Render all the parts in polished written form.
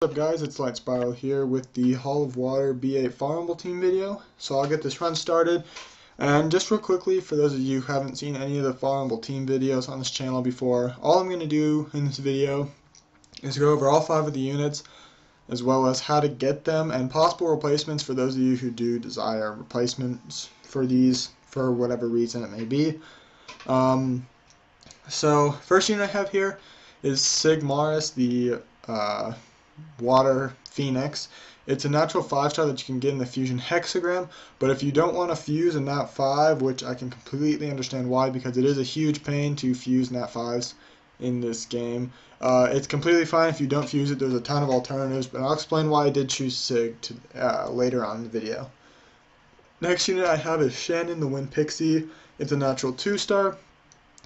up guys, it's Light Spiral here with the Hall of Water B8 Farmable team video. So I'll get this run started, and just real quickly, for those of you who haven't seen any of the Farmable team videos on this channel before, all I'm going to do in this video is go over all 5 of the units, as well as how to get them and possible replacements for those of you who do desire replacements for these for whatever reason it may be. So first unit I have here is Sigmaris, the Water Phoenix. It's a natural 5-star that you can get in the Fusion Hexagram, but if you don't want to fuse a Nat 5, which I can completely understand why, because it is a huge pain to fuse Nat 5s in this game, it's completely fine if you don't fuse it. There's a ton of alternatives, but I'll explain why I did choose Sig later on in the video. Next unit I have is Shannon, the Wind Pixie. It's a natural 2-star.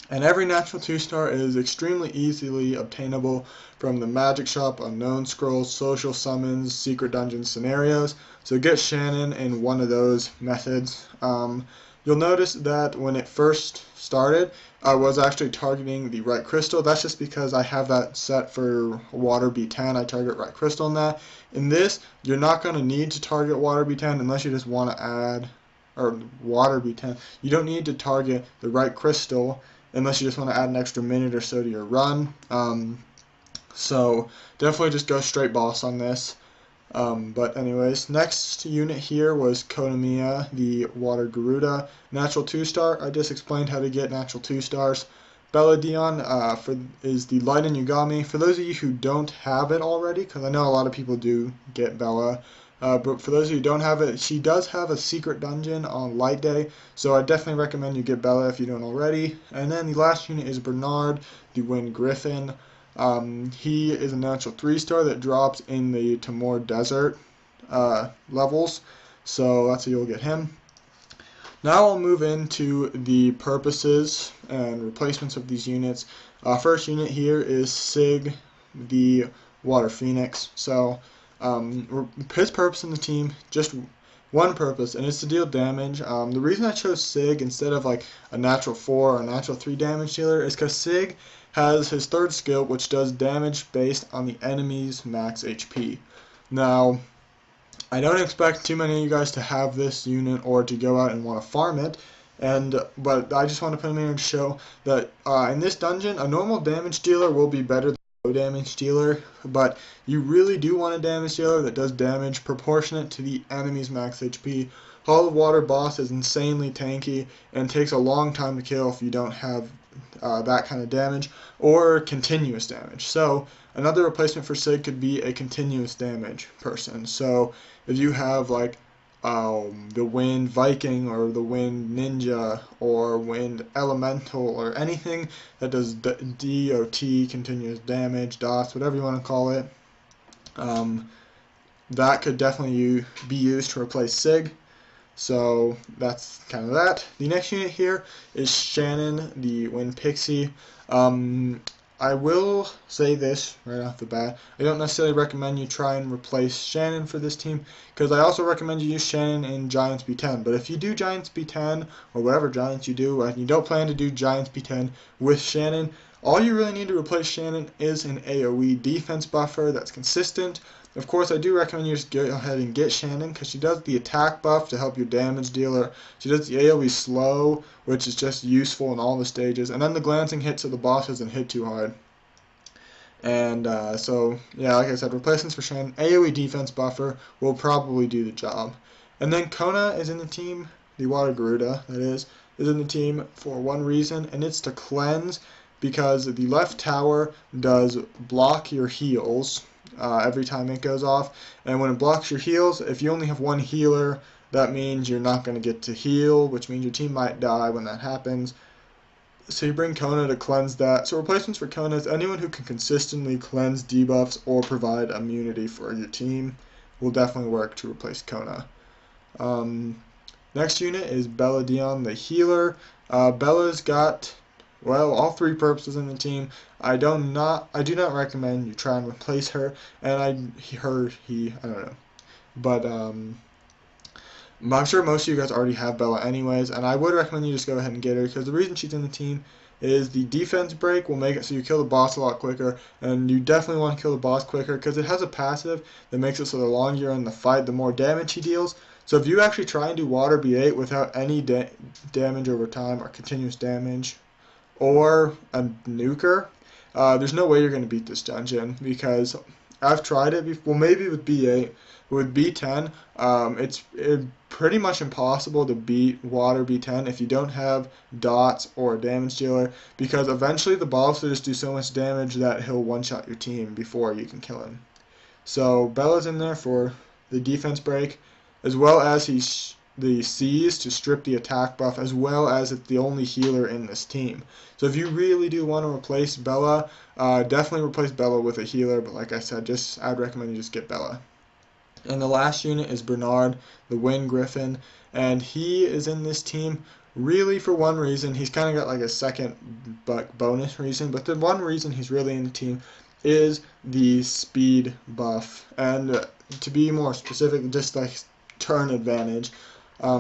And every natural 2-star is extremely easily obtainable from the Magic Shop, Unknown Scrolls, Social Summons, Secret Dungeon scenarios. So get Shannon in one of those methods. You'll notice that when it first started, I was actually targeting the right crystal. That's just because I have that set for Water B10. I target right crystal in that. In this, you're not going to need to target Water B10 unless you just want to add, or Water B10. You don't need to target the right crystal unless you just want to add an extra minute or so to your run. So definitely just go straight boss on this. But anyways, next unit here was Konamiya, the Water Garuda, natural 2-star. I just explained how to get natural 2-stars. Belladon is the Light and Yugami. For those of you who don't have it already, because I know a lot of people do get Bella, but for those of you who don't have it, she does have a secret dungeon on Light Day, so I definitely recommend you get Bella if you don't already. And then the last unit is Bernard, the Wind Griffin. He is a natural 3-star that drops in the Timor Desert levels, so that's how you'll get him. Now I'll move into the purposes and replacements of these units. First unit here is Sig, the Water Phoenix. So his purpose in the team, just one purpose, and it's to deal damage. The reason I chose Sig instead of like a natural 4 or a natural 3 damage dealer is because Sig has his 3rd skill, which does damage based on the enemy's max HP. Now, I don't expect too many of you guys to have this unit or to go out and want to farm it, but I just want to put him here to show that in this dungeon, a normal damage dealer will be better than a low damage dealer, but you really do want a damage dealer that does damage proportionate to the enemy's max HP. Hall of Water boss is insanely tanky and takes a long time to kill if you don't have that kind of damage or continuous damage. So another replacement for Sig could be a continuous damage person. So if you have like the Wind Viking or the Wind Ninja or Wind Elemental or anything that does DOT, continuous damage, DOS, whatever you want to call it, that could definitely be used to replace Sig. So that's kind of that. The next unit here is Shannon, the Wind Pixie. I will say this right off the bat. I don't necessarily recommend you try and replace Shannon for this team, because I also recommend you use Shannon in Giants B10. But if you do Giants B10, or whatever Giants you do, and you don't plan to do Giants B10 with Shannon, all you really need to replace Shannon is an AoE defense buffer that's consistent. Of course, I do recommend you just go ahead and get Shannon, because she does the attack buff to help your damage dealer. She does the AoE slow, which is just useful in all the stages. And then the glancing hit so the boss doesn't hit too hard. And so, yeah, like I said, replacements for Shannon, AoE defense buffer will probably do the job. And then Kona is in the team, the Water Garuda, that is in the team for one reason, and it's to cleanse, because the left tower does block your heals every time it goes off, and when it blocks your heals, if you only have one healer, that means you're not going to get to heal, which means your team might die when that happens. So you bring Kona to cleanse that. So replacements for Kona is anyone who can consistently cleanse debuffs or provide immunity for your team will definitely work to replace Kona. Next unit is Belladon, the healer. Bella's got, well, all 3 purposes in the team. I do not recommend you try and replace her, and I don't know. But I'm sure most of you guys already have Bella anyways, and I would recommend you just go ahead and get her, because the reason she's in the team is the defense break will make it so you kill the boss a lot quicker, and you definitely want to kill the boss quicker because it has a passive that makes it so the longer you're in the fight, the more damage he deals. So if you actually try and do water B8 without any damage over time or continuous damage or a nuker, there's no way you're going to beat this dungeon because I've tried it before. Well, maybe with B8. With B10, it's pretty much impossible to beat water B10 if you don't have dots or a damage dealer, because eventually the boss will just do so much damage that he'll one-shot your team before you can kill him. So Bella's in there for the defense break, as well as the C's to strip the attack buff, as well as it's the only healer in this team. So if you really do want to replace Bella, definitely replace Bella with a healer, but like I said, I'd recommend you just get Bella. And the last unit is Bernard, the Wind Griffin, and he is in this team really for one reason. He's kind of got like a second bonus reason, but the one reason he's really in the team is the speed buff, and to be more specific, just like turn advantage.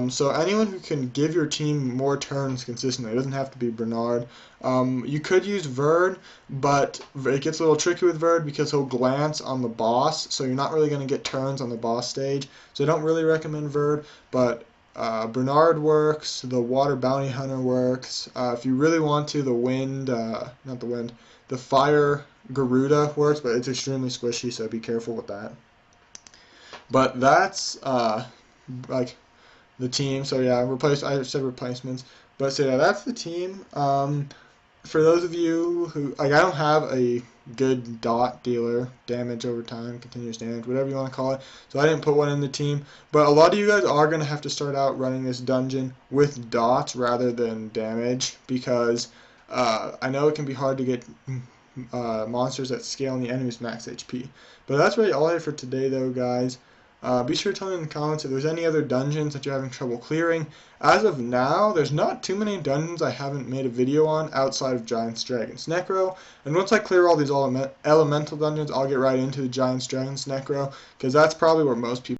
So anyone who can give your team more turns consistently, it doesn't have to be Bernard. You could use Verd, but it gets a little tricky with Verd because he'll glance on the boss, so you're not really going to get turns on the boss stage. So I don't really recommend Verd, but Bernard works, the Water Bounty Hunter works. If you really want to, the Fire Garuda works, but it's extremely squishy, so be careful with that. But that's like the team. So yeah, I said replacements, but so yeah, that's the team. For those of you who I don't have a good dot dealer, damage over time, continuous damage, whatever you want to call it, so I didn't put one in the team. But a lot of you guys are going to have to start out running this dungeon with dots rather than damage, because I know it can be hard to get monsters that scale in the enemy's max HP. But that's really all I have for today, though, guys. Be sure to tell me in the comments if there's any other dungeons that you're having trouble clearing. As of now, there's not too many dungeons I haven't made a video on outside of Giants, Dragons, Necro. And once I clear all these elemental dungeons, I'll get right into the Giants, Dragons, Necro, because that's probably where most people